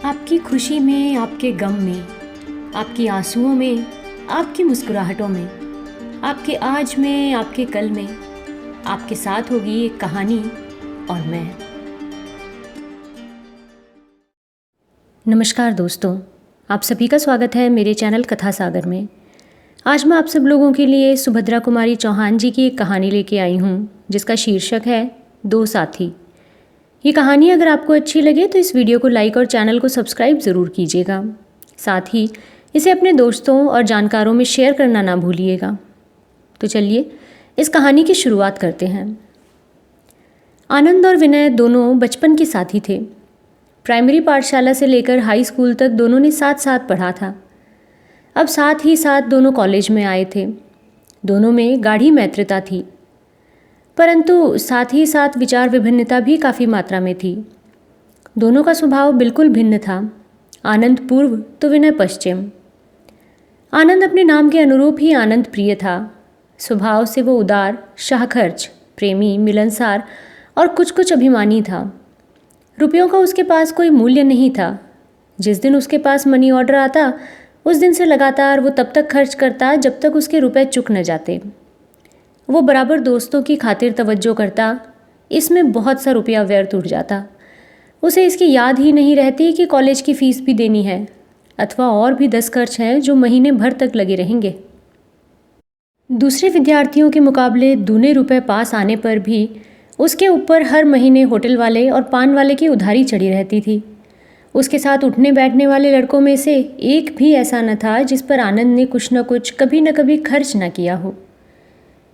आपकी खुशी में, आपके गम में, आपकी आंसुओं में, आपकी मुस्कुराहटों में, आपके आज में, आपके कल में, आपके साथ होगी एक कहानी और मैं। नमस्कार दोस्तों, आप सभी का स्वागत है मेरे चैनल कथा सागर में। आज मैं आप सब लोगों के लिए सुभद्रा कुमारी चौहान जी की एक कहानी लेके आई हूँ जिसका शीर्षक है दो साथी। ये कहानी अगर आपको अच्छी लगे तो इस वीडियो को लाइक और चैनल को सब्सक्राइब ज़रूर कीजिएगा। साथ ही इसे अपने दोस्तों और जानकारों में शेयर करना ना भूलिएगा। तो चलिए इस कहानी की शुरुआत करते हैं। आनंद और विनय दोनों बचपन के साथी थे। प्राइमरी पाठशाला से लेकर हाई स्कूल तक दोनों ने साथ साथ पढ़ा था। अब साथ ही साथ दोनों कॉलेज में आए थे। दोनों में गाढ़ी मैत्रिता थी, परंतु साथ ही साथ विचार विभिन्नता भी काफ़ी मात्रा में थी। दोनों का स्वभाव बिल्कुल भिन्न था। आनंद पूर्व तो विनय पश्चिम। आनंद अपने नाम के अनुरूप ही आनंद प्रिय था। स्वभाव से वो उदार, शाहखर्च, प्रेमी, मिलनसार और कुछ अभिमानी था। रुपयों का उसके पास कोई मूल्य नहीं था। जिस दिन उसके पास मनी ऑर्डर आता उस दिन से लगातार वो तब तक खर्च करता जब तक उसके रुपए चुक न जाते। वो बराबर दोस्तों की खातिर तवज्जो करता, इसमें बहुत सा रुपया व्यर्थ उठ जाता। उसे इसकी याद ही नहीं रहती कि कॉलेज की फ़ीस भी देनी है अथवा और भी 10 खर्च हैं जो महीने भर तक लगे रहेंगे। दूसरे विद्यार्थियों के मुकाबले दूने रुपए पास आने पर भी उसके ऊपर हर महीने होटल वाले और पान वाले की उधारी चढ़ी रहती थी। उसके साथ उठने बैठने वाले लड़कों में से एक भी ऐसा न था जिस पर आनंद ने कुछ न कुछ कभी न कभी खर्च न किया हो।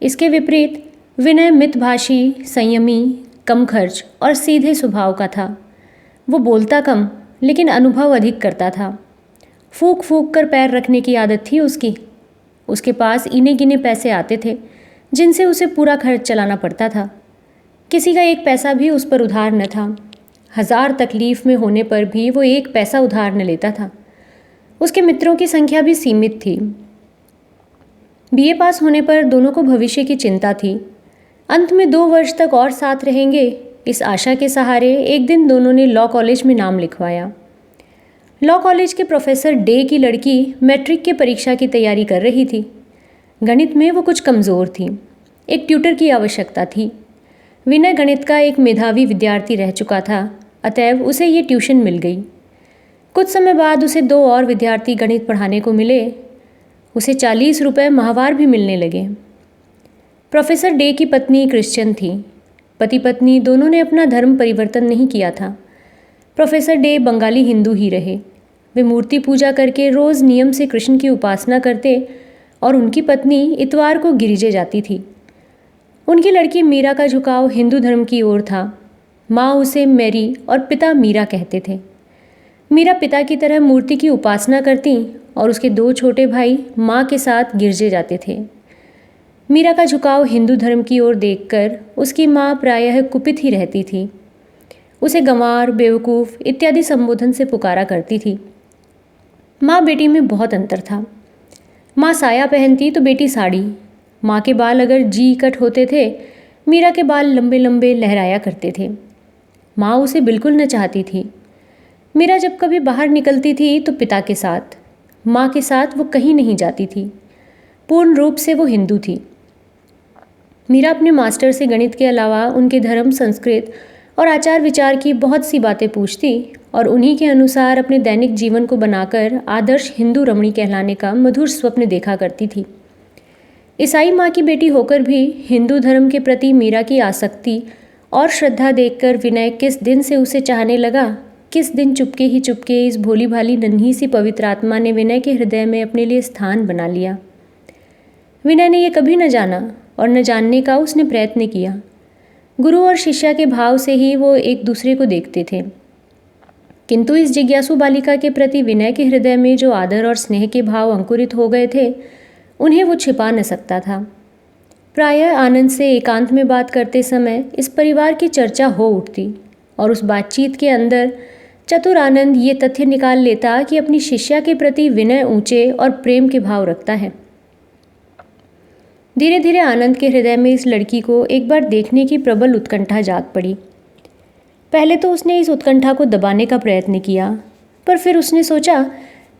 इसके विपरीत विनय मितभाषी, संयमी, कम खर्च और सीधे स्वभाव का था। वो बोलता कम लेकिन अनुभव अधिक करता था। फूंक फूंक कर पैर रखने की आदत थी उसकी। उसके पास इने गिने पैसे आते थे जिनसे उसे पूरा खर्च चलाना पड़ता था। किसी का एक पैसा भी उस पर उधार न था। 1000 तकलीफ में होने पर भी वो एक पैसा उधार न लेता था। उसके मित्रों की संख्या भी सीमित थी। बीए पास होने पर दोनों को भविष्य की चिंता थी। अंत में 2 वर्ष तक और साथ रहेंगे, इस आशा के सहारे एक दिन दोनों ने लॉ कॉलेज में नाम लिखवाया। लॉ कॉलेज के प्रोफेसर डे की लड़की मैट्रिक की परीक्षा की तैयारी कर रही थी। गणित में वो कुछ कमज़ोर थी। एक ट्यूटर की आवश्यकता थी। विनय गणित का एक मेधावी विद्यार्थी रह चुका था, अतएव उसे ये ट्यूशन मिल गई। कुछ समय बाद उसे 2 और विद्यार्थी गणित पढ़ाने को मिले। उसे 40 रुपये माहवार भी मिलने लगे। प्रोफेसर डे की पत्नी क्रिश्चियन थी। पति पत्नी दोनों ने अपना धर्म परिवर्तन नहीं किया था। प्रोफेसर डे बंगाली हिंदू ही रहे। वे मूर्ति पूजा करके रोज़ नियम से कृष्ण की उपासना करते और उनकी पत्नी इतवार को गिरिजे जाती थी। उनकी लड़की मीरा का झुकाव हिंदू धर्म की ओर था। माँ उसे मैरी और पिता मीरा कहते थे। मीरा पिता की तरह मूर्ति की उपासना करती और उसके 2 छोटे भाई माँ के साथ गिरजे जाते थे। मीरा का झुकाव हिंदू धर्म की ओर देखकर उसकी माँ प्रायः कुपित ही रहती थी। उसे गंवार, बेवकूफ़ इत्यादि संबोधन से पुकारा करती थी। माँ बेटी में बहुत अंतर था। माँ साया पहनती तो बेटी साड़ी। माँ के बाल अगर जी कट होते थे, मीरा के बाल लंबे लंबे लहराया करते थे। माँ उसे बिल्कुल न चाहती थी। मीरा जब कभी बाहर निकलती थी तो पिता के साथ, माँ के साथ वो कहीं नहीं जाती थी। पूर्ण रूप से वो हिंदू थी। मीरा अपने मास्टर से गणित के अलावा उनके धर्म, संस्कृत और आचार विचार की बहुत सी बातें पूछती और उन्हीं के अनुसार अपने दैनिक जीवन को बनाकर आदर्श हिंदू रमणी कहलाने का मधुर स्वप्न देखा करती थी। ईसाई माँ की बेटी होकर भी हिंदू धर्म के प्रति मीरा की आसक्ति और श्रद्धा देखकर विनय किस दिन से उसे चाहने लगा, किस दिन चुपके ही चुपके इस भोली भाली नन्ही सी पवित्र आत्मा ने विनय के हृदय में अपने लिए स्थान बना लिया। विनय ने यह कभी न जाना और न जानने का उसने प्रयत्न किया। गुरु और शिष्या के भाव से ही वो एक दूसरे को देखते थे, किंतु इस जिज्ञासु बालिका के प्रति विनय के हृदय में जो आदर और स्नेह के भाव अंकुरित हो गए थे, उन्हें वो छिपा न सकता था। प्रायः आनंद से एकांत में बात करते समय इस परिवार की चर्चा हो उठती और उस बातचीत के अंदर चतुर आनंद ये तथ्य निकाल लेता कि अपनी शिष्या के प्रति विनय ऊंचे और प्रेम के भाव रखता है। धीरे धीरे आनंद के हृदय में इस लड़की को एक बार देखने की प्रबल उत्कंठा जाग पड़ी। पहले तो उसने इस उत्कंठा को दबाने का प्रयत्न किया, पर फिर उसने सोचा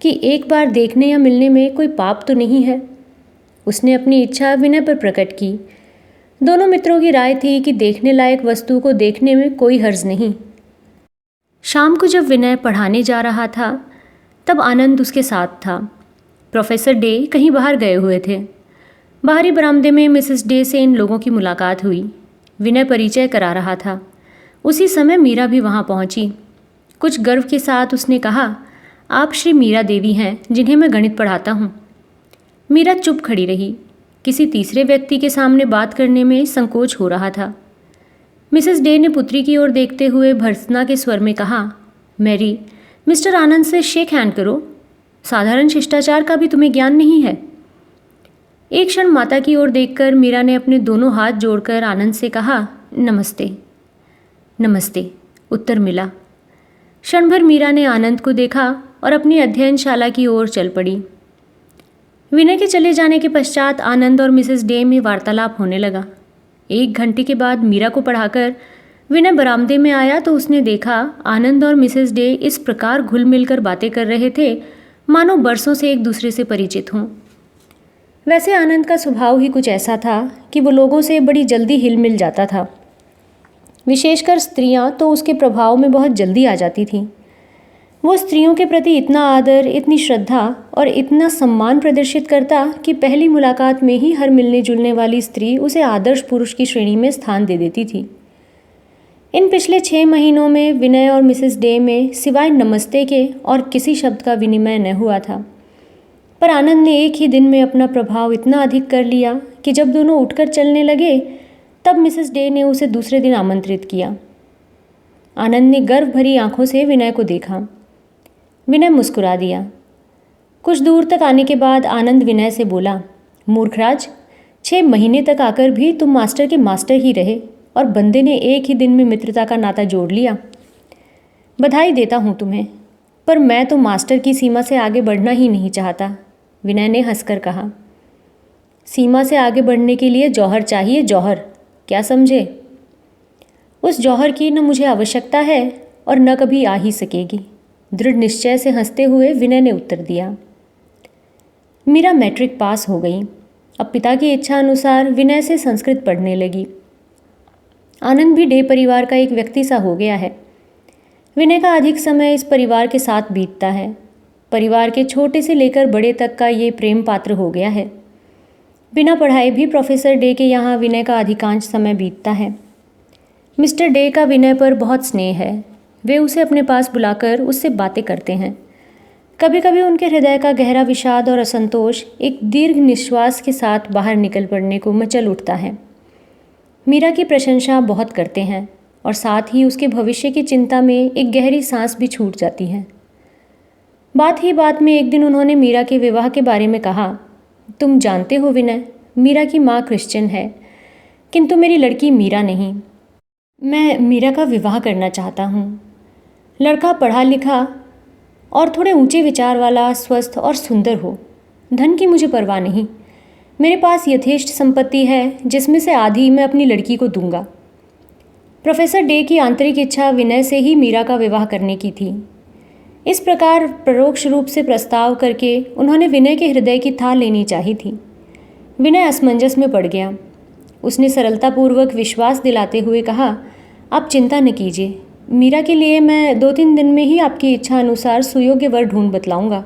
कि एक बार देखने या मिलने में कोई पाप तो नहीं है। उसने अपनी इच्छा विनय पर प्रकट की। दोनों मित्रों की राय थी कि देखने लायक वस्तु को देखने में कोई हर्ज नहीं। शाम को जब विनय पढ़ाने जा रहा था तब आनंद उसके साथ था। प्रोफेसर डे कहीं बाहर गए हुए थे। बाहरी बरामदे में मिसेस डे से इन लोगों की मुलाकात हुई। विनय परिचय करा रहा था। उसी समय मीरा भी वहाँ पहुँची। कुछ गर्व के साथ उसने कहा, आप श्री मीरा देवी हैं जिन्हें मैं गणित पढ़ाता हूँ। मीरा चुप खड़ी रही। किसी तीसरे व्यक्ति के सामने बात करने में संकोच हो रहा था। मिसेस डे ने पुत्री की ओर देखते हुए भर्त्सना के स्वर में कहा, मैरी, मिस्टर आनंद से शेक हैंड करो। साधारण शिष्टाचार का भी तुम्हें ज्ञान नहीं है। एक क्षण माता की ओर देखकर मीरा ने अपने दोनों हाथ जोड़कर आनंद से कहा, नमस्ते। नमस्ते, उत्तर मिला। क्षण भर मीरा ने आनंद को देखा और अपनी अध्ययनशाला की ओर चल पड़ी। विनय के चले जाने के पश्चात आनंद और मिसेस डे में वार्तालाप होने लगा। 1 घंटे के बाद मीरा को पढ़ाकर विनय बरामदे में आया तो उसने देखा आनंद और मिसेस डे इस प्रकार घुल मिलकर बातें कर रहे थे मानो बरसों से एक दूसरे से परिचित हों। वैसे आनंद का स्वभाव ही कुछ ऐसा था कि वो लोगों से बड़ी जल्दी हिल मिल जाता था। विशेषकर स्त्रियां तो उसके प्रभाव में बहुत जल्दी आ जाती थीं। वो स्त्रियों के प्रति इतना आदर, इतनी श्रद्धा और इतना सम्मान प्रदर्शित करता कि पहली मुलाकात में ही हर मिलने जुलने वाली स्त्री उसे आदर्श पुरुष की श्रेणी में स्थान दे देती थी। इन पिछले 6 महीनों में विनय और मिसेस डे में सिवाय नमस्ते के और किसी शब्द का विनिमय न हुआ था। पर आनंद ने एक ही दिन में अपना प्रभाव इतना अधिक कर लिया कि जब दोनों उठकर चलने लगे तब मिसेस डे ने उसे दूसरे दिन आमंत्रित किया। आनंद ने गर्व भरी आंखों से विनय को देखा। विनय मुस्कुरा दिया। कुछ दूर तक आने के बाद आनंद विनय से बोला, मूर्खराज, 6 महीने तक आकर भी तुम मास्टर के मास्टर ही रहे और बंदे ने एक ही दिन में मित्रता का नाता जोड़ लिया। बधाई देता हूँ तुम्हें, पर मैं तो मास्टर की सीमा से आगे बढ़ना ही नहीं चाहता। विनय ने हंसकर कहा, सीमा से आगे बढ़ने के लिए जौहर चाहिए, जौहर, क्या समझे? उस जौहर की न मुझे आवश्यकता है और न कभी आ ही सकेगी, दृढ़ निश्चय से हंसते हुए विनय ने उत्तर दिया। मीरा मैट्रिक पास हो गई। अब पिता की इच्छा अनुसार विनय से संस्कृत पढ़ने लगी। आनंद भी डे परिवार का एक व्यक्ति सा हो गया है। विनय का अधिक समय इस परिवार के साथ बीतता है। परिवार के छोटे से लेकर बड़े तक का ये प्रेम पात्र हो गया है। बिना पढ़ाए भी प्रोफेसर डे के यहाँ विनय का अधिकांश समय बीतता है। मिस्टर डे का विनय पर बहुत स्नेह है। वे उसे अपने पास बुलाकर उससे बातें करते हैं। कभी कभी उनके हृदय का गहरा विषाद और असंतोष एक दीर्घ निश्वास के साथ बाहर निकल पड़ने को मचल उठता है। मीरा की प्रशंसा बहुत करते हैं और साथ ही उसके भविष्य की चिंता में एक गहरी सांस भी छूट जाती है। बात ही बात में एक दिन उन्होंने मीरा के विवाह के बारे में कहा, तुम जानते हो विनय, मीरा की माँ क्रिश्चियन है, किंतु मेरी लड़की मीरा नहीं। मैं मीरा का विवाह करना चाहता हूँ। लड़का पढ़ा लिखा और थोड़े ऊंचे विचार वाला, स्वस्थ और सुंदर हो। धन की मुझे परवाह नहीं। मेरे पास यथेष्ट संपत्ति है जिसमें से आधी मैं अपनी लड़की को दूंगा। प्रोफेसर डे की आंतरिक इच्छा विनय से ही मीरा का विवाह करने की थी। इस प्रकार परोक्ष रूप से प्रस्ताव करके उन्होंने विनय के हृदय की थाह लेनी चाहिए थी। विनय असमंजस में पड़ गया। उसने सरलतापूर्वक विश्वास दिलाते हुए कहा, आप चिंता न कीजिए, मीरा के लिए मैं 2-3 दिन में ही आपकी इच्छा अनुसार सुयोग्य वर ढूंढ बतलाऊंगा।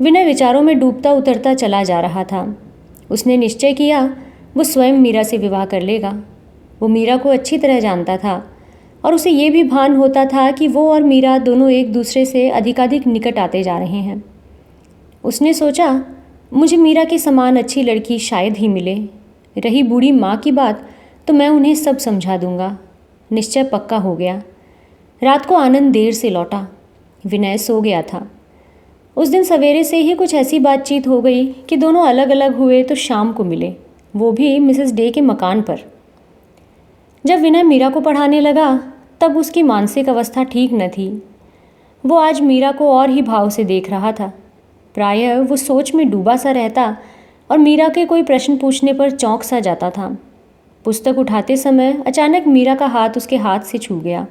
विनय विचारों में डूबता उतरता चला जा रहा था। उसने निश्चय किया वो स्वयं मीरा से विवाह कर लेगा। वो मीरा को अच्छी तरह जानता था और उसे ये भी भान होता था कि वो और मीरा दोनों एक दूसरे से अधिकाधिक निकट आते जा रहे हैं। उसने सोचा, मुझे मीरा के समान अच्छी लड़की शायद ही मिले। रही बूढ़ी माँ की बात तो मैं उन्हें सब समझा दूंगा। निश्चय पक्का हो गया। रात को आनंद देर से लौटा। विनय सो गया था। उस दिन सवेरे से ही कुछ ऐसी बातचीत हो गई कि दोनों अलग अलग हुए तो शाम को मिले, वो भी मिसेस डे के मकान पर। जब विनय मीरा को पढ़ाने लगा तब उसकी मानसिक अवस्था ठीक न थी। वो आज मीरा को और ही भाव से देख रहा था। प्रायः वो सोच में डूबा सा रहता और मीरा के कोई प्रश्न पूछने पर चौंक सा जाता था। पुस्तक उठाते समय अचानक मीरा का हाथ उसके हाथ से छू गया।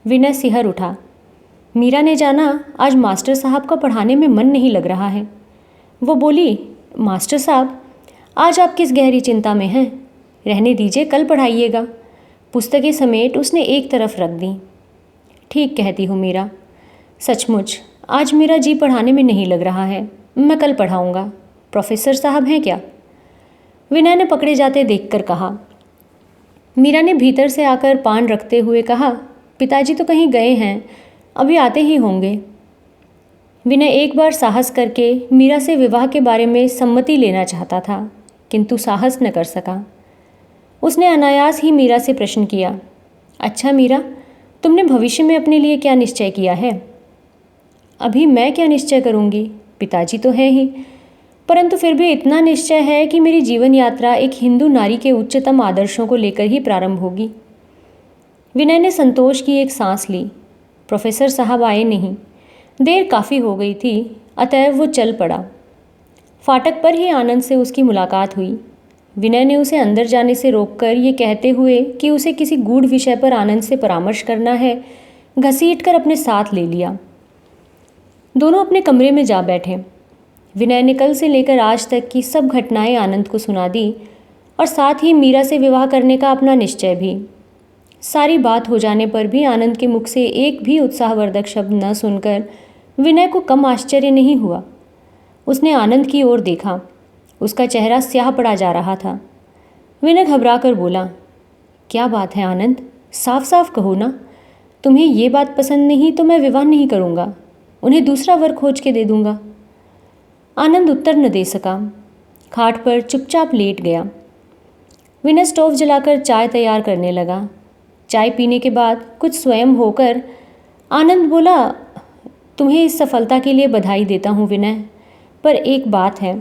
विनय सिहर उठा। मीरा ने जाना आज मास्टर साहब का पढ़ाने में मन नहीं लग रहा है। वो बोली, मास्टर साहब आज आप किस गहरी चिंता में हैं? रहने दीजिए, कल पढ़ाइएगा। पुस्तकें समेट उसने एक तरफ रख दी। ठीक कहती हो मीरा, सचमुच आज मेरा जी पढ़ाने में नहीं लग रहा है। मैं कल पढ़ाऊँगा। प्रोफेसर साहब हैं क्या? विनय ने पकड़े जाते देखकर कहा। मीरा ने भीतर से आकर पान रखते हुए कहा, पिताजी तो कहीं गए हैं, अभी आते ही होंगे। विनय एक बार साहस करके मीरा से विवाह के बारे में सम्मति लेना चाहता था, किंतु साहस न कर सका। उसने अनायास ही मीरा से प्रश्न किया, अच्छा मीरा, तुमने भविष्य में अपने लिए क्या निश्चय किया है? अभी मैं क्या निश्चय करूँगी, पिताजी तो हैं ही, परंतु फिर भी इतना निश्चय है कि मेरी जीवन यात्रा एक हिंदू नारी के उच्चतम आदर्शों को लेकर ही प्रारंभ होगी। विनय ने संतोष की एक सांस ली। प्रोफेसर साहब आए नहीं, देर काफ़ी हो गई थी, अतएव वो चल पड़ा। फाटक पर ही आनंद से उसकी मुलाकात हुई। विनय ने उसे अंदर जाने से रोककर ये कहते हुए कि उसे किसी गूढ़ विषय पर आनंद से परामर्श करना है, घसीटकर अपने साथ ले लिया। दोनों अपने कमरे में जा बैठे। विनय ने कल से लेकर आज तक की सब घटनाएं आनंद को सुना दी और साथ ही मीरा से विवाह करने का अपना निश्चय भी। सारी बात हो जाने पर भी आनंद के मुख से एक भी उत्साहवर्धक शब्द न सुनकर विनय को कम आश्चर्य नहीं हुआ। उसने आनंद की ओर देखा। उसका चेहरा स्याह पड़ा जा रहा था। विनय घबरा कर बोला, क्या बात है आनंद, साफ साफ कहो ना। तुम्हें ये बात पसंद नहीं तो मैं विवाह नहीं करूँगा, उन्हें दूसरा वर खोज के दे दूँगा। आनंद उत्तर न दे सका, खाट पर चुपचाप लेट गया। विनय स्टोव जलाकर चाय तैयार करने लगा। चाय पीने के बाद कुछ स्वयं होकर आनंद बोला, तुम्हें इस सफलता के लिए बधाई देता हूँ विनय, पर एक बात है,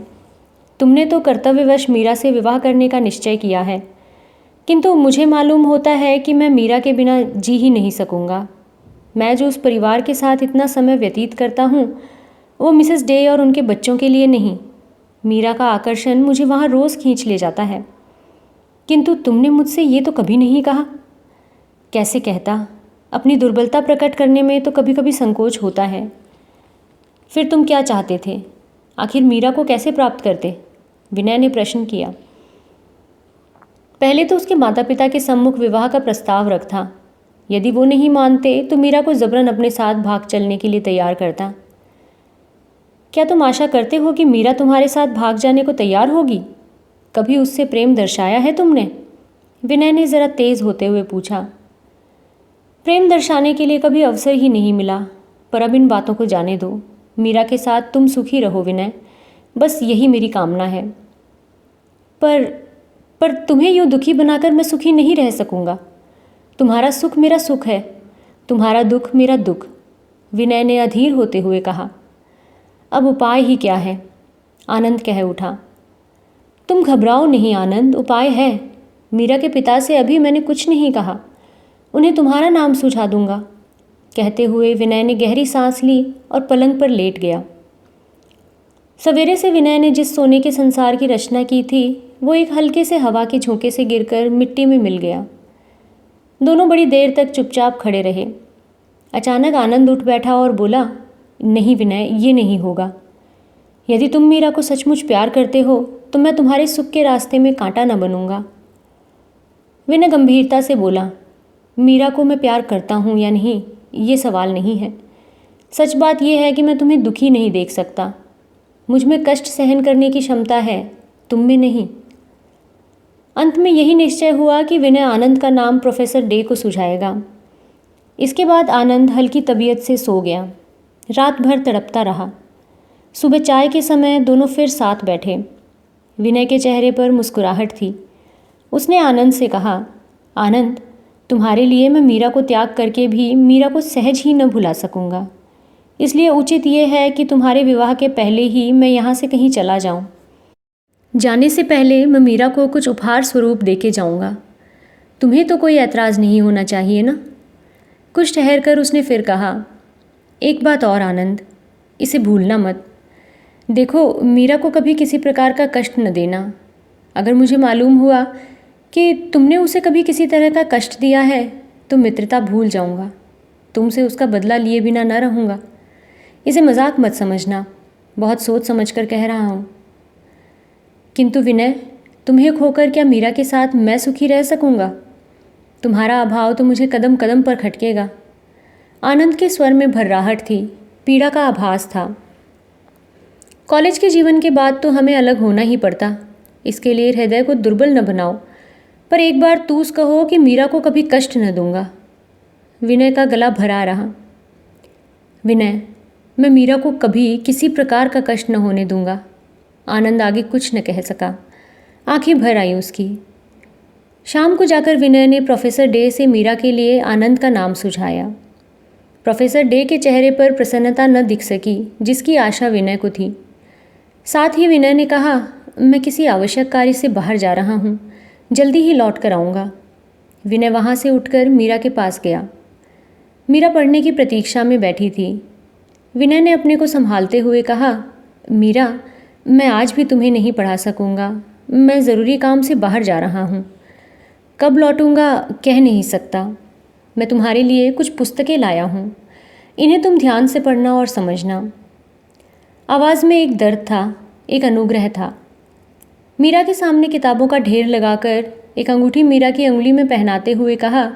तुमने तो कर्तव्यवश मीरा से विवाह करने का निश्चय किया है, किंतु मुझे मालूम होता है कि मैं मीरा के बिना जी ही नहीं सकूँगा। मैं जो उस परिवार के साथ इतना समय व्यतीत करता हूँ वो मिसेस डे और उनके बच्चों के लिए नहीं। मीरा का आकर्षण मुझे वहाँ रोज़ खींच ले जाता है, किंतु तुमने मुझसे ये तो कभी नहीं कहा। कैसे कहता, अपनी दुर्बलता प्रकट करने में तो कभी कभी संकोच होता है। फिर तुम क्या चाहते थे? आखिर मीरा को कैसे प्राप्त करते? विनय ने प्रश्न किया। पहले तो उसके माता पिता के सम्मुख विवाह का प्रस्ताव रखा। यदि वो नहीं मानते तो मीरा को जबरन अपने साथ भाग चलने के लिए तैयार करता। क्या तुम आशा करते हो कि मीरा तुम्हारे साथ भाग जाने को तैयार होगी? कभी उससे प्रेम दर्शाया है तुमने? विनय ने ज़रा तेज़ होते हुए पूछा। प्रेम दर्शाने के लिए कभी अवसर ही नहीं मिला, पर अब इन बातों को जाने दो। मीरा के साथ तुम सुखी रहो विनय, बस यही मेरी कामना है। पर तुम्हें यूँ दुखी बनाकर मैं सुखी नहीं रह सकूँगा। तुम्हारा सुख मेरा सुख है, तुम्हारा दुख मेरा दुख, विनय ने अधीर होते हुए कहा। अब उपाय ही क्या है? आनंद कह उठा। तुम घबराओ नहीं आनंद, उपाय है। मीरा के पिता से अभी मैंने कुछ नहीं कहा, उन्हें तुम्हारा नाम सुझा दूंगा। कहते हुए विनय ने गहरी सांस ली और पलंग पर लेट गया। सवेरे से विनय ने जिस सोने के संसार की रचना की थी वो एक हल्के से हवा के झोंके से गिरकर मिट्टी में मिल गया। दोनों बड़ी देर तक चुपचाप खड़े रहे। अचानक आनंद उठ बैठा और बोला, नहीं विनय, ये नहीं होगा। यदि तुम मीरा को सचमुच प्यार करते हो तो मैं तुम्हारे सुख के रास्ते में कांटा न बनूंगा। विनय गंभीरता से बोला, मीरा को मैं प्यार करता हूँ या नहीं ये सवाल नहीं है। सच बात यह है कि मैं तुम्हें दुखी नहीं देख सकता। मुझ में कष्ट सहन करने की क्षमता है, तुम में नहीं। अंत में यही निश्चय हुआ कि विनय आनंद का नाम प्रोफेसर डे को सुझाएगा। इसके बाद आनंद हल्की तबीयत से सो गया। रात भर तड़पता रहा। सुबह चाय के समय दोनों फिर साथ बैठे। विनय के चेहरे पर मुस्कुराहट थी। उसने आनंद से कहा, आनंद, तुम्हारे लिए मैं मीरा को त्याग करके भी मीरा को सहज ही न भुला सकूंगा। इसलिए उचित ये है कि तुम्हारे विवाह के पहले ही मैं यहाँ से कहीं चला जाऊँ। जाने से पहले मैं मीरा को कुछ उपहार स्वरूप दे के जाऊँगा। तुम्हें तो कोई ऐतराज़ नहीं होना चाहिए ना। कुछ ठहर कर उसने फिर कहा, एक बात और आनंद, इसे भूलना मत। देखो, मीरा को कभी किसी प्रकार का कष्ट न देना। अगर मुझे मालूम हुआ कि तुमने उसे कभी किसी तरह का कष्ट दिया है तो मित्रता भूल जाऊंगा। तुमसे उसका बदला लिए बिना न रहूँगा। इसे मजाक मत समझना, बहुत सोच समझ कर कह रहा हूँ। किंतु विनय, तुम्हें खोकर क्या मीरा के साथ मैं सुखी रह सकूँगा? तुम्हारा अभाव तो मुझे कदम कदम पर खटकेगा। आनंद के स्वर में भर्राहट थी, पीड़ा का आभास था। कॉलेज के जीवन के बाद तो हमें अलग होना ही पड़ता, इसके लिए हृदय को दुर्बल न बनाओ, पर एक बार तूस कहो कि मीरा को कभी कष्ट न दूंगा। विनय का गला भरा रहा। विनय, मैं मीरा को कभी किसी प्रकार का कष्ट न होने दूंगा। आनंद आगे कुछ न कह सका, आंखें भर आई उसकी। शाम को जाकर विनय ने प्रोफेसर डे से मीरा के लिए आनंद का नाम सुझाया। प्रोफेसर डे के चेहरे पर प्रसन्नता न दिख सकी जिसकी आशा विनय को थी। साथ ही विनय ने कहा, मैं किसी आवश्यक कार्य से बाहर जा रहा हूँ, जल्दी ही लौट कर आऊँगा। विनय वहाँ से उठकर मीरा के पास गया। मीरा पढ़ने की प्रतीक्षा में बैठी थी। विनय ने अपने को संभालते हुए कहा, मीरा, मैं आज भी तुम्हें नहीं पढ़ा सकूँगा, मैं ज़रूरी काम से बाहर जा रहा हूँ। कब लौटूँगा कह नहीं सकता। मैं तुम्हारे लिए कुछ पुस्तकें लाया हूँ, इन्हें तुम ध्यान से पढ़ना और समझना। आवाज़ में एक दर्द था, एक अनुग्रह था। मीरा के सामने किताबों का ढेर लगाकर एक अंगूठी मीरा की अंगुली में पहनाते हुए कहा,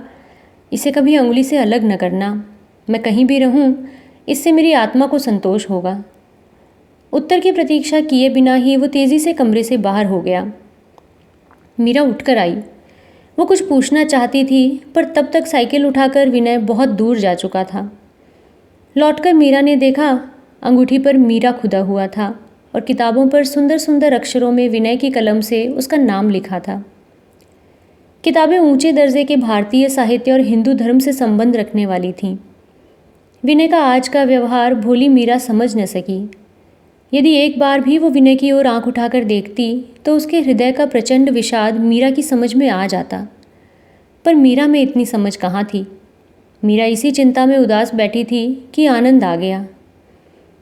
इसे कभी अंगुली से अलग न करना। मैं कहीं भी रहूं, इससे मेरी आत्मा को संतोष होगा। उत्तर की प्रतीक्षा किए बिना ही वो तेज़ी से कमरे से बाहर हो गया। मीरा उठकर आई। वो कुछ पूछना चाहती थी, पर तब तक साइकिल उठाकर विनय बहुत दूर जा चुका था। लौटकर मीरा ने देखा, अंगूठी पर मीरा खुदा हुआ था और किताबों पर सुंदर सुंदर अक्षरों में विनय की कलम से उसका नाम लिखा था। किताबें ऊंचे दर्जे के भारतीय साहित्य और हिंदू धर्म से संबंध रखने वाली थीं। विनय का आज का व्यवहार भोली मीरा समझ न सकी। यदि एक बार भी वो विनय की ओर आंख उठाकर देखती तो उसके हृदय का प्रचंड विषाद मीरा की समझ में आ जाता। पर मीरा में इतनी समझ कहाँ थी। मीरा इसी चिंता में उदास बैठी थी कि आनंद आ गया।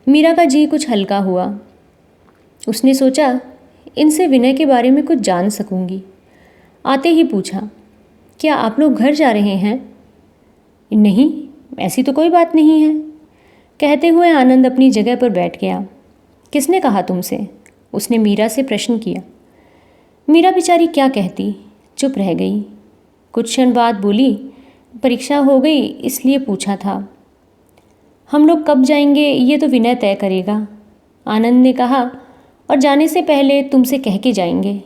मीरा का जी कुछ हल्का हुआ। उसने सोचा, इनसे विनय के बारे में कुछ जान सकूंगी। आते ही पूछा, क्या आप लोग घर जा रहे हैं? नहीं, ऐसी तो कोई बात नहीं है। कहते हुए आनंद अपनी जगह पर बैठ गया। किसने कहा तुमसे? उसने मीरा से प्रश्न किया। मीरा बेचारी क्या कहती, चुप रह गई। कुछ क्षण बाद बोली, परीक्षा हो गई इसलिए पूछा था। हम लोग कब जाएंगे ये तो विनय तय करेगा, आनंद ने कहा, और जाने से पहले तुमसे कह के जाएंगे।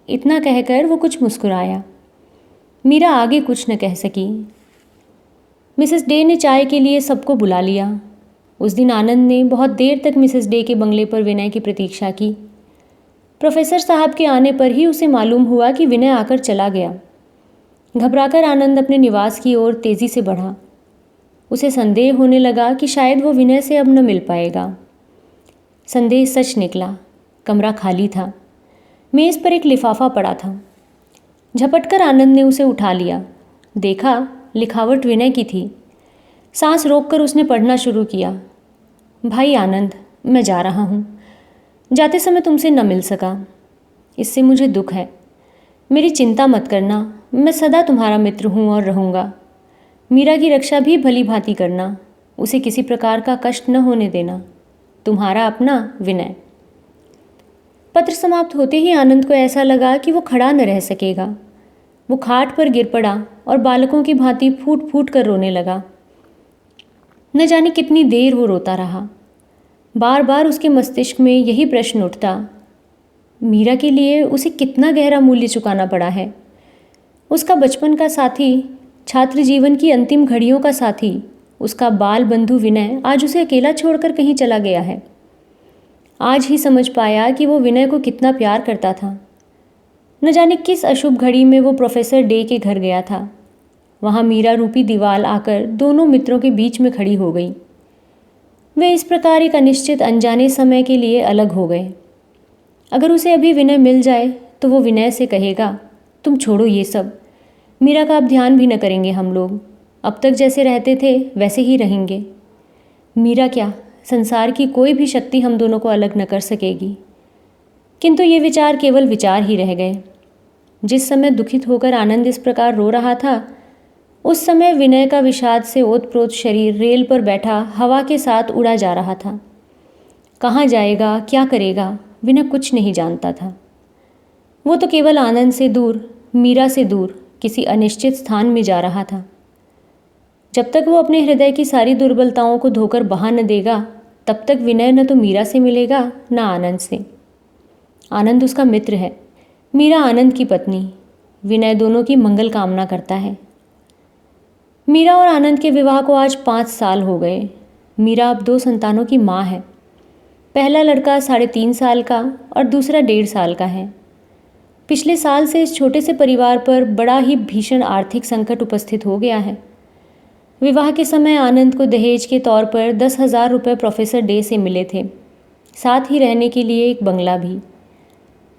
इतना कहकर वो कुछ मुस्कुराया। मीरा आगे कुछ न कह सकी। मिसेस डे ने चाय के लिए सबको बुला लिया। उस दिन आनंद ने बहुत देर तक मिसेस डे के बंगले पर विनय की प्रतीक्षा की। प्रोफेसर साहब के आने पर ही उसे मालूम हुआ कि विनय आकर चला गया। घबराकर आनंद अपने निवास की ओर तेज़ी से बढ़ा। उसे संदेह होने लगा कि शायद वो विनय से अब न मिल पाएगा। संदेह सच निकला। कमरा खाली था। मेज़ पर एक लिफाफा पड़ा था। झपटकर आनंद ने उसे उठा लिया। देखा, लिखावट विनय की थी। सांस रोककर उसने पढ़ना शुरू किया। भाई आनंद, मैं जा रहा हूँ। जाते समय तुमसे न मिल सका, इससे मुझे दुख है। मेरी चिंता मत करना, मैं सदा तुम्हारा मित्र हूँ और रहूँगा। मीरा की रक्षा भी भली भांति करना, उसे किसी प्रकार का कष्ट न होने देना। तुम्हारा अपना विनय। पत्र समाप्त होते ही आनंद को ऐसा लगा कि वो खड़ा न रह सकेगा। वो खाट पर गिर पड़ा और बालकों की भांति फूट फूट कर रोने लगा। न जाने कितनी देर वो रोता रहा। बार बार उसके मस्तिष्क में यही प्रश्न उठता, मीरा के लिए उसे कितना गहरा मूल्य चुकाना पड़ा है। उसका बचपन का साथी, छात्र जीवन की अंतिम घड़ियों का साथी, उसका बाल बंधु विनय आज उसे अकेला छोड़कर कहीं चला गया है। आज ही समझ पाया कि वो विनय को कितना प्यार करता था। न जाने किस अशुभ घड़ी में वो प्रोफेसर डे के घर गया था। वहाँ मीरा रूपी दीवार आकर दोनों मित्रों के बीच में खड़ी हो गई। वे इस प्रकार एक अनिश्चित अनजाने समय के लिए अलग हो गए। अगर उसे अभी विनय मिल जाए तो वो विनय से कहेगा, तुम छोड़ो ये सब, मीरा का अब ध्यान भी न करेंगे हम लोग, अब तक जैसे रहते थे वैसे ही रहेंगे। मीरा क्या, संसार की कोई भी शक्ति हम दोनों को अलग न कर सकेगी। किंतु ये विचार केवल विचार ही रह गए। जिस समय दुखित होकर आनंद इस प्रकार रो रहा था, उस समय विनय का विषाद से ओतप्रोत शरीर रेल पर बैठा हवा के साथ उड़ा जा रहा था। कहाँ जाएगा, क्या करेगा, विनय कुछ नहीं जानता था। वो तो केवल आनंद से दूर, मीरा से दूर किसी अनिश्चित स्थान में जा रहा था। जब तक वो अपने हृदय की सारी दुर्बलताओं को धोकर बहा न देगा, तब तक विनय न तो मीरा से मिलेगा न आनंद से। आनंद उसका मित्र है, मीरा आनंद की पत्नी। विनय दोनों की मंगल कामना करता है। मीरा और आनंद के विवाह को आज 5 साल हो गए। मीरा अब 2 संतानों की माँ है। पहला लड़का 3.5 साल का और दूसरा 1.5 साल का है। पिछले साल से इस छोटे से परिवार पर बड़ा ही भीषण आर्थिक संकट उपस्थित हो गया है। विवाह के समय आनंद को दहेज के तौर पर 10,000 रुपये प्रोफेसर डे से मिले थे, साथ ही रहने के लिए एक बंगला भी।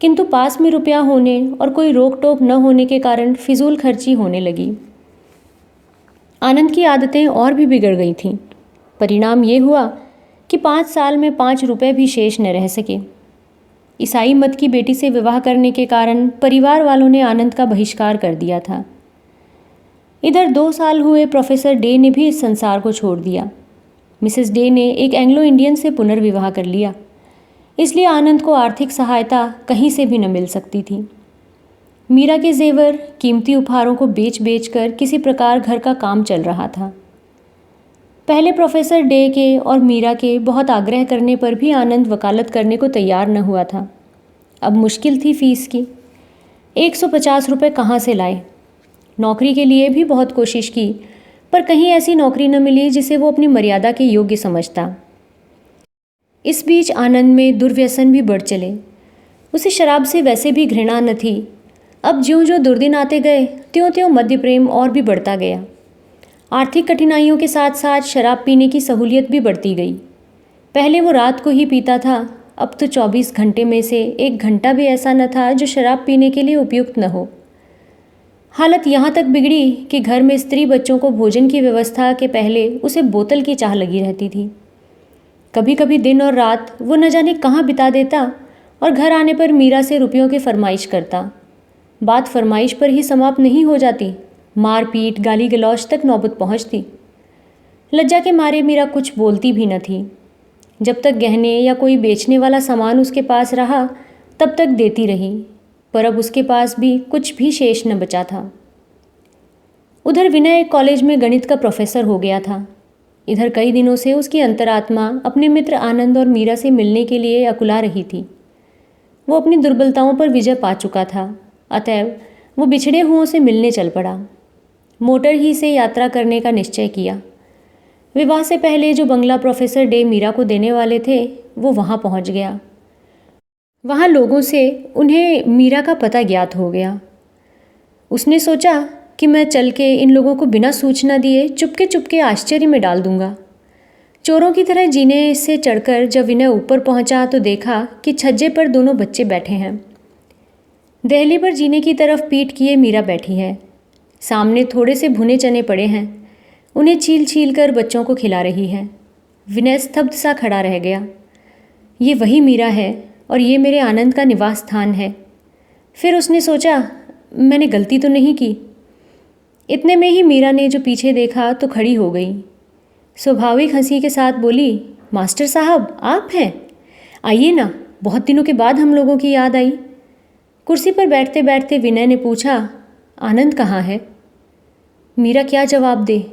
किंतु पास में रुपया होने और कोई रोक टोक न होने के कारण फिजूल खर्ची होने लगी। आनंद की आदतें और भी बिगड़ गई थीं। परिणाम ये हुआ कि 5 साल में 5 रुपये भी शेष न रह सके। ईसाई मत की बेटी से विवाह करने के कारण परिवार वालों ने आनंद का बहिष्कार कर दिया था। इधर 2 साल हुए प्रोफेसर डे ने भी इस संसार को छोड़ दिया। मिसेस डे ने एक एंग्लो इंडियन से पुनर्विवाह कर लिया, इसलिए आनंद को आर्थिक सहायता कहीं से भी न मिल सकती थी। मीरा के जेवर, कीमती उपहारों को बेच बेच कर किसी प्रकार घर का काम चल रहा था। पहले प्रोफेसर डे के और मीरा के बहुत आग्रह करने पर भी आनंद वकालत करने को तैयार न हुआ था। अब मुश्किल थी फीस की। 150 रुपये कहाँ से लाए। नौकरी के लिए भी बहुत कोशिश की, पर कहीं ऐसी नौकरी न मिली जिसे वो अपनी मर्यादा के योग्य समझता। इस बीच आनंद में दुर्व्यसन भी बढ़ चले। उसे शराब से वैसे भी घृणा न थी। अब ज्यों ज्यों दुर्दिन आते गए, त्यों त्यों मद्य प्रेम और भी बढ़ता गया। आर्थिक कठिनाइयों के साथ साथ शराब पीने की सहूलियत भी बढ़ती गई। पहले वो रात को ही पीता था, अब तो 24 घंटे में से 1 घंटा भी ऐसा न था जो शराब पीने के लिए उपयुक्त न हो। हालत यहाँ तक बिगड़ी कि घर में स्त्री बच्चों को भोजन की व्यवस्था के पहले उसे बोतल की चाह लगी रहती थी। कभी कभी दिन और रात वो न जाने कहाँ बिता देता और घर आने पर मीरा से रुपयों की फरमाइश करता। बात फरमाइश पर ही समाप्त नहीं हो जाती, मारपीट, गाली गलौज तक नौबत पहुंचती। लज्जा के मारे मीरा कुछ बोलती भी न थी। जब तक गहने या कोई बेचने वाला सामान उसके पास रहा, तब तक देती रही, पर अब उसके पास भी कुछ भी शेष न बचा था। उधर विनय कॉलेज में गणित का प्रोफेसर हो गया था। इधर कई दिनों से उसकी अंतरात्मा अपने मित्र आनंद और मीरा से मिलने के लिए अकुला रही थी। वो अपनी दुर्बलताओं पर विजय पा चुका था, अतएव वो बिछड़े हुओं से मिलने चल पड़ा। मोटर ही से यात्रा करने का निश्चय किया। विवाह से पहले जो बंगला प्रोफेसर डे मीरा को देने वाले थे, वो वहाँ पहुँच गया। वहाँ लोगों से उन्हें मीरा का पता ज्ञात हो गया। उसने सोचा कि मैं चल के इन लोगों को बिना सूचना दिए चुपके चुपके आश्चर्य में डाल दूंगा। चोरों की तरह जीने से चढ़कर जब विनय ऊपर पहुंचा तो देखा कि छज्जे पर दोनों बच्चे बैठे हैं। दहली पर जीने की तरफ पीठ किए मीरा बैठी है। सामने थोड़े से भुने चने पड़े हैं, उन्हें छील छील कर बच्चों को खिला रही है। विनय स्तब्ध सा खड़ा रह गया। ये वही मीरा है और ये मेरे आनंद का निवास स्थान है। फिर उसने सोचा, मैंने गलती तो नहीं की। इतने में ही मीरा ने जो पीछे देखा तो खड़ी हो गई। स्वाभाविक हंसी के साथ बोली, मास्टर साहब आप हैं? आइए ना, बहुत दिनों के बाद हम लोगों की याद आई। कुर्सी पर बैठते बैठते विनय ने पूछा, आनंद कहाँ है? मीरा क्या जवाब दे,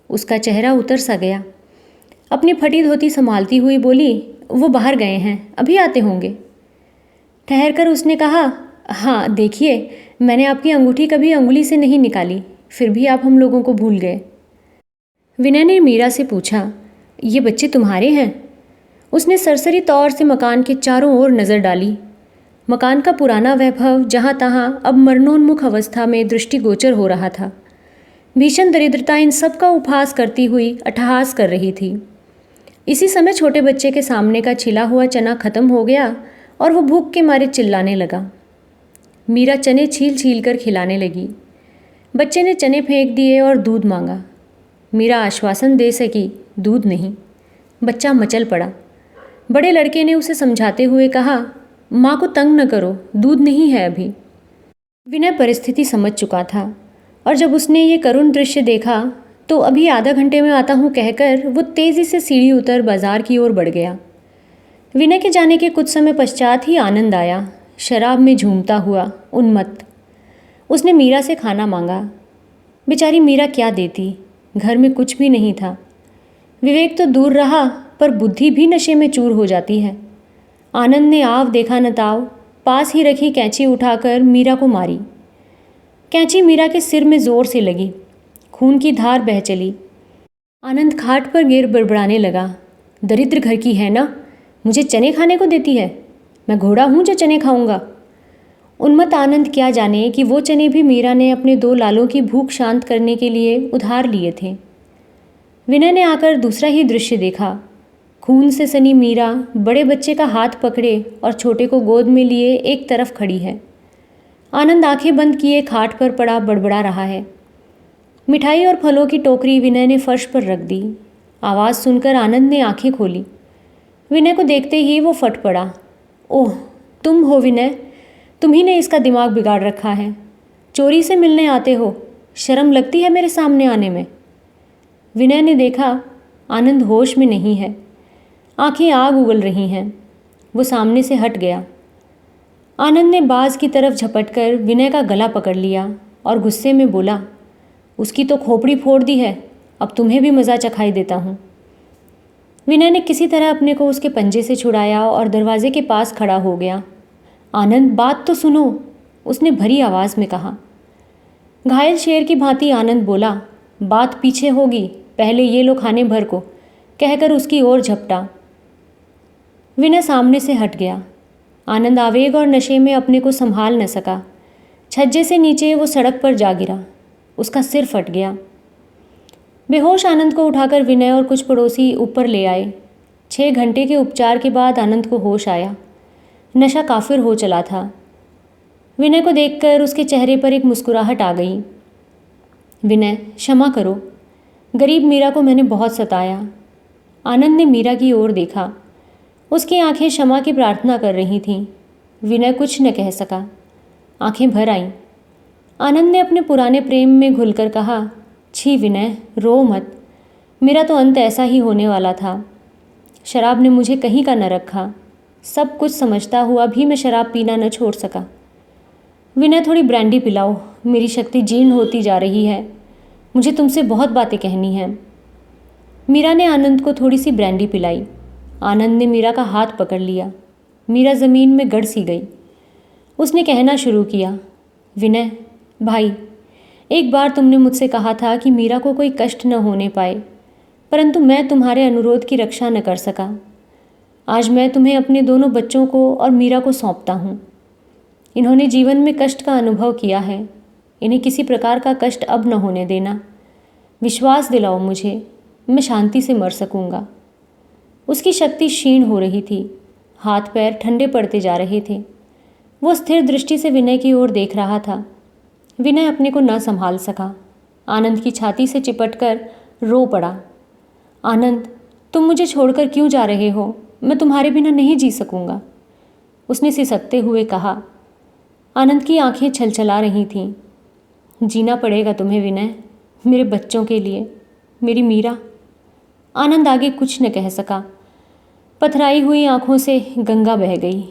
उसका चेहरा उतर सा गया। अपनी फटी धोती संभालती हुई बोली, वो बाहर गए हैं, अभी आते होंगे। ठहर कर उसने कहा, हाँ देखिए, मैंने आपकी अंगूठी कभी अंगुली से नहीं निकाली, फिर भी आप हम लोगों को भूल गए। विनय ने मीरा से पूछा, ये बच्चे तुम्हारे हैं? उसने सरसरी तौर से मकान के चारों ओर नज़र डाली। मकान का पुराना वैभव जहाँ तहाँ अब मरणोन्मुख अवस्था में दृष्टिगोचर हो रहा था। भीषण दरिद्रता इन सब का उपहास करती हुई अट्टहास कर रही थी। इसी समय छोटे बच्चे के सामने का छिला हुआ चना खत्म हो गया और वो भूख के मारे चिल्लाने लगा। मीरा चने छील छील कर खिलाने लगी। बच्चे ने चने फेंक दिए और दूध मांगा। मीरा आश्वासन दे सकी, दूध नहीं। बच्चा मचल पड़ा। बड़े लड़के ने उसे समझाते हुए कहा, माँ को तंग न करो, दूध नहीं है अभी। विनय परिस्थिति समझ चुका था। और जब उसने ये करुण दृश्य देखा तो अभी आधा घंटे में आता हूँ कहकर वो तेज़ी से सीढ़ी उतर बाजार की ओर बढ़ गया। विनय के जाने के कुछ समय पश्चात ही आनंद आया, शराब में झूमता हुआ, उन्मत्त। उसने मीरा से खाना मांगा। बेचारी मीरा क्या देती, घर में कुछ भी नहीं था। विवेक तो दूर रहा पर बुद्धि भी नशे में चूर हो जाती है। आनंद ने आव देखा न ताव पास ही रखी कैंची उठाकर मीरा को मारी। कैंची मीरा के सिर में जोर से लगी, खून की धार बह चली। आनंद खाट पर गिर बड़बड़ाने लगा, दरिद्र घर की है ना, मुझे चने खाने को देती है, मैं घोड़ा हूँ जो चने खाऊंगा। उन्मत्त आनंद क्या जाने कि वो चने भी मीरा ने अपने 2 लालों की भूख शांत करने के लिए उधार लिए थे। विनय ने आकर दूसरा ही दृश्य देखा। खून से सनी मीरा बड़े बच्चे का हाथ पकड़े और छोटे को गोद में लिए एक तरफ खड़ी है। आनंद आंखें बंद किए खाट पर पड़ा बड़बड़ा रहा है। मिठाई और फलों की टोकरी विनय ने फर्श पर रख दी। आवाज़ सुनकर आनंद ने आंखें खोली। विनय को देखते ही वो फट पड़ा। ओह, तुम हो विनय, तुम्ही ने इसका दिमाग बिगाड़ रखा है। चोरी से मिलने आते हो, शर्म लगती है मेरे सामने आने में। विनय ने देखा आनंद होश में नहीं है, आंखें आग उगल रही हैं। वो सामने से हट गया। आनंद ने बाज की तरफ झपटकर विनय का गला पकड़ लिया और गुस्से में बोला, उसकी तो खोपड़ी फोड़ दी है, अब तुम्हें भी मज़ा चखाई देता हूँ। विनय ने किसी तरह अपने को उसके पंजे से छुड़ाया और दरवाजे के पास खड़ा हो गया। आनंद, बात तो सुनो, उसने भरी आवाज़ में कहा। घायल शेर की भांति आनंद बोला, बात पीछे होगी, पहले ये लो खाने भर को, कहकर उसकी ओर झपटा। विनय सामने से हट गया। आनंद आवेग और नशे में अपने को संभाल न सका। छज्जे से नीचे वो सड़क पर जा गिरा। उसका सिर फट गया। बेहोश आनंद को उठाकर विनय और कुछ पड़ोसी ऊपर ले आए। 6 घंटे के उपचार के बाद आनंद को होश आया। नशा काफिर हो चला था। विनय को देखकर उसके चेहरे पर एक मुस्कुराहट आ गई। विनय, क्षमा करो, गरीब मीरा को मैंने बहुत सताया। आनंद ने मीरा की ओर देखा। उसकी आंखें क्षमा की प्रार्थना कर रही थीं। विनय कुछ न कह सका। आंखें भर आईं। आनंद ने अपने पुराने प्रेम में घुलकर कहा, छी विनय, रो मत, मेरा तो अंत ऐसा ही होने वाला था। शराब ने मुझे कहीं का न रखा। सब कुछ समझता हुआ भी मैं शराब पीना न छोड़ सका। विनय, थोड़ी ब्रांडी पिलाओ, मेरी शक्ति जीर्ण होती जा रही है, मुझे तुमसे बहुत बातें कहनी हैं। मीरा ने आनंद को थोड़ी सी ब्रांडी पिलाई। आनंद ने मीरा का हाथ पकड़ लिया। मीरा ज़मीन में गड़ सी गई। उसने कहना शुरू किया, विनय भाई, एक बार तुमने मुझसे कहा था कि मीरा को कोई कष्ट न होने पाए, परंतु मैं तुम्हारे अनुरोध की रक्षा न कर सका। आज मैं तुम्हें अपने दोनों बच्चों को और मीरा को सौंपता हूँ। इन्होंने जीवन में कष्ट का अनुभव किया है, इन्हें किसी प्रकार का कष्ट अब न होने देना। विश्वास दिलाओ मुझे, मैं शांति से मर सकूँगा। उसकी शक्ति क्षीण हो रही थी, हाथ पैर ठंडे पड़ते जा रहे थे। वो स्थिर दृष्टि से विनय की ओर देख रहा था। विनय अपने को न संभाल सका। आनंद की छाती से चिपटकर रो पड़ा। आनंद, तुम मुझे छोड़कर क्यों जा रहे हो? मैं तुम्हारे बिना नहीं जी सकूंगा, उसने सिसकते हुए कहा। आनंद की आंखें छलछला रही थीं। जीना पड़ेगा तुम्हें विनय, मेरे बच्चों के लिए, मेरी मीरा। आनंद आगे कुछ न कह सका। पथराई हुई आंखों से गंगा बह गई।